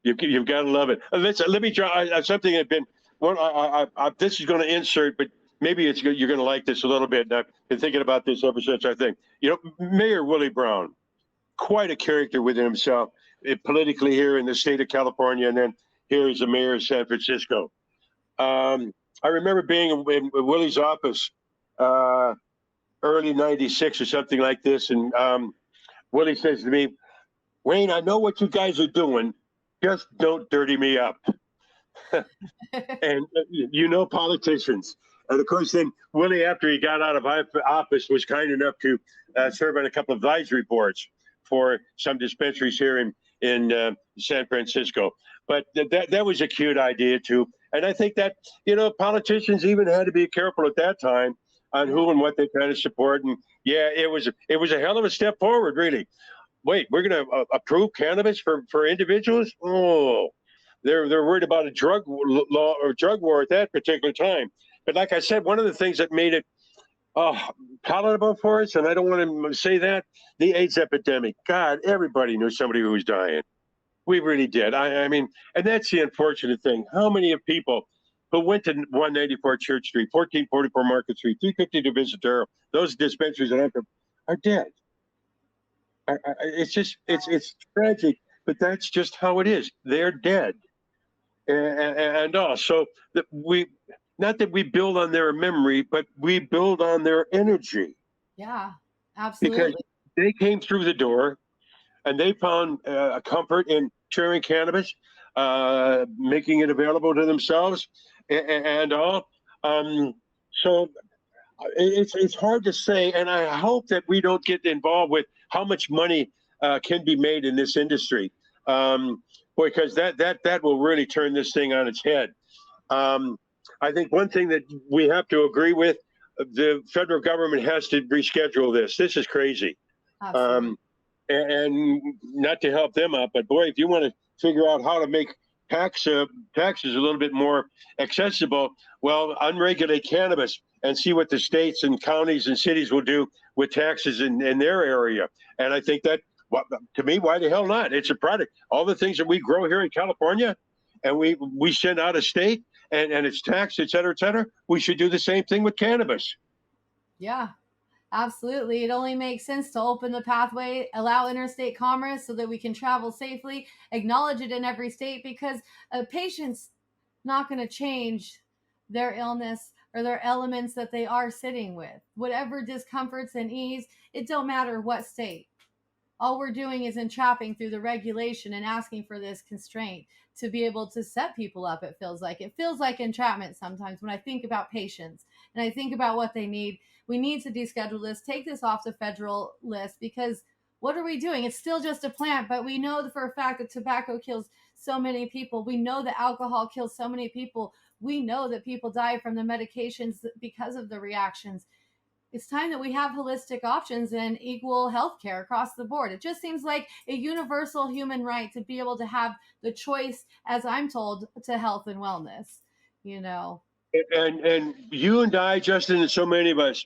You've got to love it. Let me try something that been this is going to insert, but maybe you're going to like this a little bit. And I've been thinking about this ever since I think. Mayor Willie Brown, quite a character within himself, politically here in the state of California, and then here as the mayor of San Francisco. I remember being in Willie's office early '96 or something like this, and Willie says to me, Wayne, I know what you guys are doing. Just don't dirty me up. And politicians. And of course, then Willie, after he got out of office, was kind enough to serve on a couple of advisory boards for some dispensaries here in San Francisco. But that was a cute idea too. And I think that politicians even had to be careful at that time on who and what they kind of support. And yeah, it was a hell of a step forward, really. Wait, we're going to approve cannabis for individuals? Oh, they're worried about a drug law or drug war at that particular time. But like I said, one of the things that made it palatable for us, and I don't want to say that, the AIDS epidemic. God, everybody knew somebody who was dying. We really did. I mean, and that's the unfortunate thing. How many of people who went to 194 Church Street, 1444 Market Street, 350 Division Terrace, those dispensaries are dead. It's tragic, but that's just how it is. They're dead. And also not that we build on their memory, but we build on their energy. Yeah, absolutely. Because they came through the door and they found a comfort in sharing cannabis, making it available to themselves and all. So it's hard to say, and I hope that we don't get involved with how much money can be made in this industry. Because that will really turn this thing on its head. I think one thing that we have to agree with, the federal government has to reschedule this. This is crazy. And not to help them up, but boy, if you want to figure out how to make taxes a little bit more accessible, well, unregulate cannabis and see what the states and counties and cities will do with taxes in their area. And I think that, to me, why the hell not? It's a product. All the things that we grow here in California and we send out of state and it's taxed, et cetera, we should do the same thing with cannabis. Yeah, absolutely. It only makes sense to open the pathway, allow interstate commerce so that we can travel safely, acknowledge it in every state, because a patient's not going to change their illness or their elements that they are sitting with. Whatever discomforts and ease, it don't matter what state. All we're doing is entrapping through the regulation and asking for this constraint to be able to set people up. It feels like entrapment sometimes when I think about patients and I think about what they need. We need to deschedule this, take this off the federal list, because what are we doing? It's still just a plant, but we know for a fact that tobacco kills so many people. We know that alcohol kills so many people. We know that people die from the medications because of the reactions. It's time that we have holistic options and equal health care across the board. It just seems like a universal human right to be able to have the choice, as I'm told, to health and wellness, And you and I, Justin, and so many of us,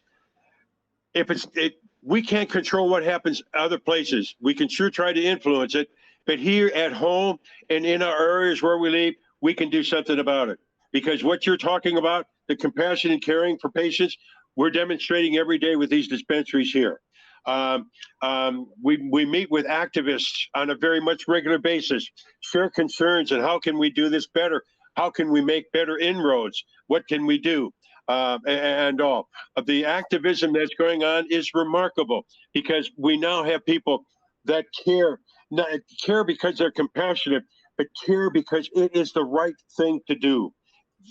we can't control what happens other places. We can sure try to influence it, but here at home and in our areas where we live, we can do something about it. Because what you're talking about, the compassion and caring for patients, we're demonstrating every day with these dispensaries here. We meet with activists on a very much regular basis, share concerns, and how can we do this better? How can we make better inroads? What can we do? And all of the activism that's going on is remarkable, because we now have people that care, not care because they're compassionate, but care because it is the right thing to do.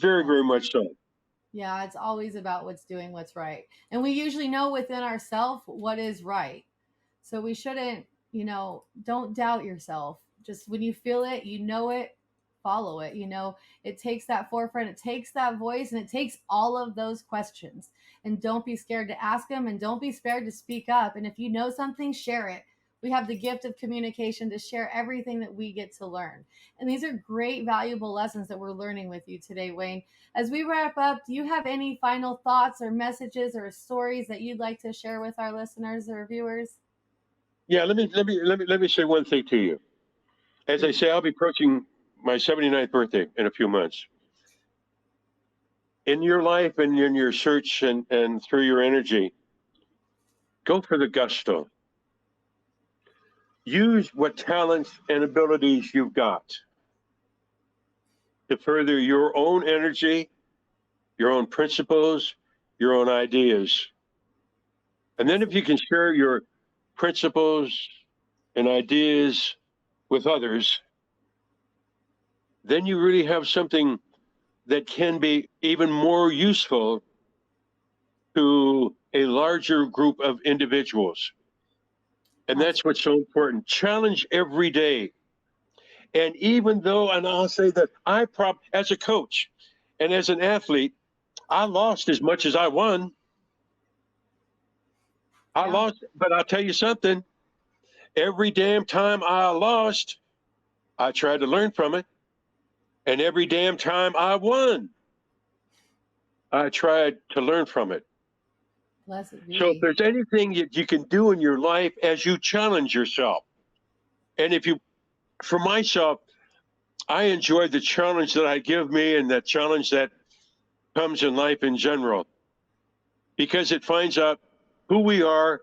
Very, very much so. Yeah, it's always about what's right. And we usually know within ourselves what is right. So we shouldn't, don't doubt yourself. Just when you feel it, follow it. It takes that forefront, it takes that voice, and it takes all of those questions. And don't be scared to ask them, and don't be scared to speak up. And if you know something, share it. We have the gift of communication to share everything that we get to learn. And these are great, valuable lessons that we're learning with you today, Wayne. As we wrap up, do you have any final thoughts or messages or stories that you'd like to share with our listeners or viewers? Yeah, let me say one thing to you. As I say, I'll be approaching my 79th birthday in a few months. In your life and in your search and through your energy, go for the gusto. Use what talents and abilities you've got to further your own energy, your own principles, your own ideas. And then if you can share your principles, and ideas with others, then you really have something that can be even more useful to a larger group of individuals. And that's what's so important. Challenge every day. And even though, and I'll say that as a coach and as an athlete, I lost as much as I won. I lost, but I'll tell you something. Every damn time I lost, I tried to learn from it. And every damn time I won, I tried to learn from it. Blessed be. So if there's anything you can do in your life as you challenge yourself, and for myself, I enjoy the challenge that I give me and that challenge that comes in life in general, because it finds out who we are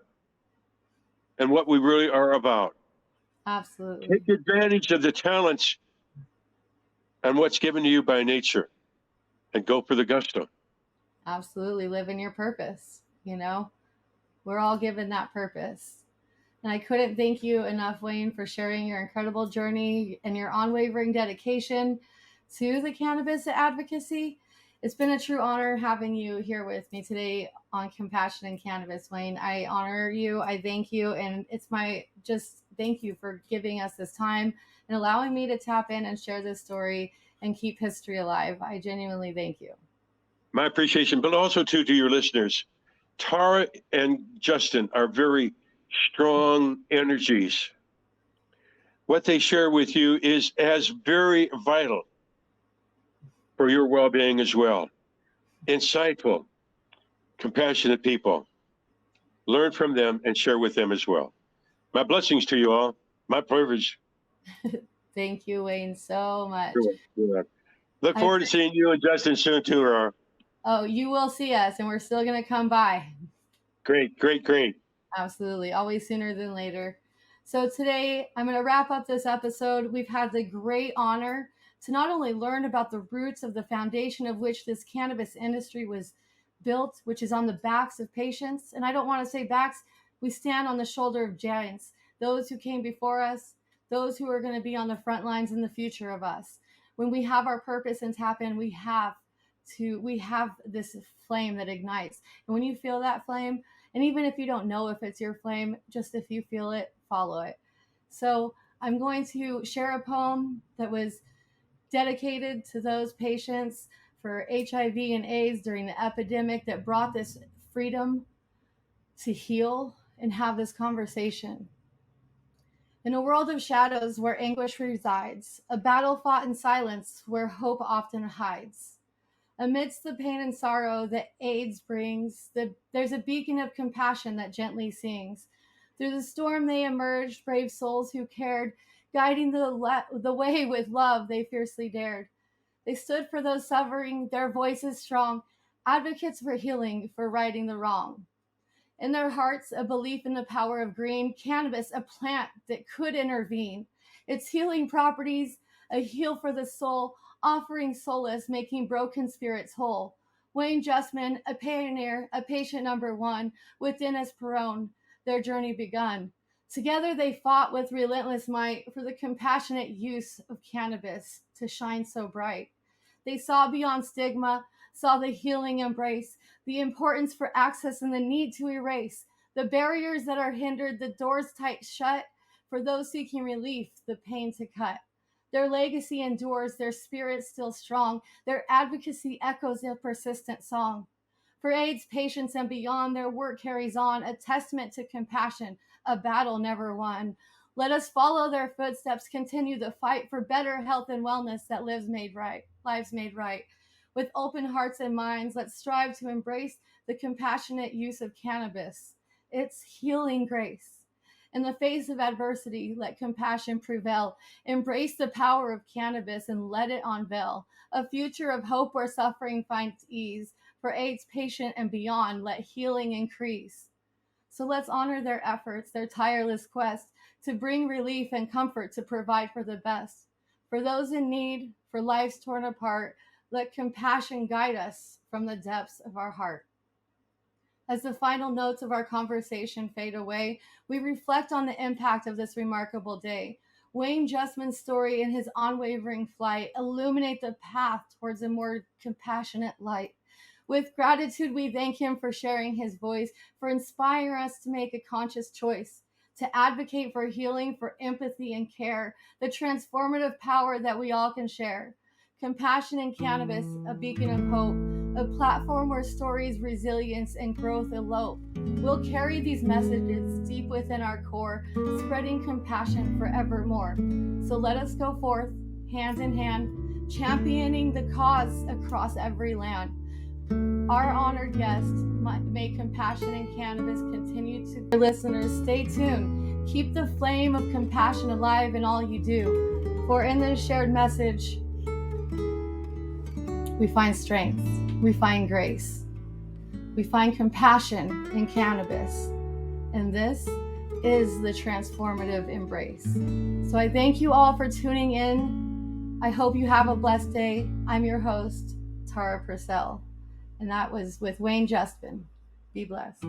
and what we really are about. Absolutely. Take advantage of the talents and what's given to you by nature and go for the gusto. Absolutely. Live in your purpose. We're all given that purpose. And I couldn't thank you enough, Wayne, for sharing your incredible journey and your unwavering dedication to the cannabis advocacy. It's been a true honor having you here with me today on Compassion and Cannabis, Wayne. I honor you. I thank you. And it's thank you for giving us this time and allowing me to tap in and share this story and keep history alive. I genuinely thank you. My appreciation, but also to your listeners. Tara and Juston are very strong energies. What they share with you is as very vital for your well-being as well. Insightful, compassionate people. Learn from them and share with them as well. My blessings to you all. My privilege. Thank you, Wayne, so much. Sure. Look forward to seeing you and Juston soon too, Aurora. Oh, you will see us, and we're still going to come by. Great. Absolutely. Always sooner than later. So today, I'm going to wrap up this episode. We've had the great honor to not only learn about the roots of the foundation of which this cannabis industry was built, which is on the backs of patients. And I don't want to say backs. We stand on the shoulder of giants, those who came before us, those who are going to be on the front lines in the future of us. When we have our purpose and tap in, we have this flame that ignites. And when you feel that flame, and even if you don't know if it's your flame, just if you feel it, follow it. So I'm going to share a poem that was dedicated to those patients for HIV and AIDS during the epidemic that brought this freedom to heal and have this conversation. In a world of shadows where anguish resides, a battle fought in silence where hope often hides. Amidst the pain and sorrow that AIDS brings, there's a beacon of compassion that gently sings. Through the storm they emerged, brave souls who cared, guiding the way with love they fiercely dared. They stood for those suffering, their voices strong, advocates for healing, for righting the wrong. In their hearts, a belief in the power of green, cannabis, a plant that could intervene. Its healing properties, a heal for the soul, offering solace, making broken spirits whole. Wayne Justman, a pioneer, a patient number one, with Dennis Perone, their journey begun. Together they fought with relentless might for the compassionate use of cannabis to shine so bright. They saw beyond stigma, saw the healing embrace, the importance for access and the need to erase the barriers that are hindered, the doors tight shut, for those seeking relief, the pain to cut. Their legacy endures, their spirit still strong, their advocacy echoes a persistent song. For AIDS patients and beyond, their work carries on, a testament to compassion, a battle never won. Let us follow their footsteps, continue the fight for better health and wellness that lives made right. With open hearts and minds, let's strive to embrace the compassionate use of cannabis, its healing grace. In the face of adversity, let compassion prevail. Embrace the power of cannabis and let it unveil a future of hope where suffering finds ease. For AIDS patient and beyond, let healing increase. So let's honor their efforts, their tireless quest to bring relief and comfort, to provide for the best. For those in need, for lives torn apart, let compassion guide us from the depths of our heart. As the final notes of our conversation fade away, we reflect on the impact of this remarkable day. Wayne Justman's story and his unwavering flight illuminate the path towards a more compassionate light. With gratitude, we thank him for sharing his voice, for inspiring us to make a conscious choice, to advocate for healing, for empathy and care, the transformative power that we all can share. Compassion in Cannabis, a beacon of hope, a platform where stories, resilience, and growth elope. We'll carry these messages deep within our core, spreading compassion forevermore. So let us go forth, hand in hand, championing the cause across every land. Our honored guest, may compassion in Cannabis continue to. Listeners, stay tuned. Keep the flame of compassion alive in all you do. For in this shared message, we find strength, we find grace, we find compassion in cannabis. And this is the transformative embrace. So I thank you all for tuning in. I hope you have a blessed day. I'm your host, Tara Purcell. And that was with Wayne Justman. Be blessed.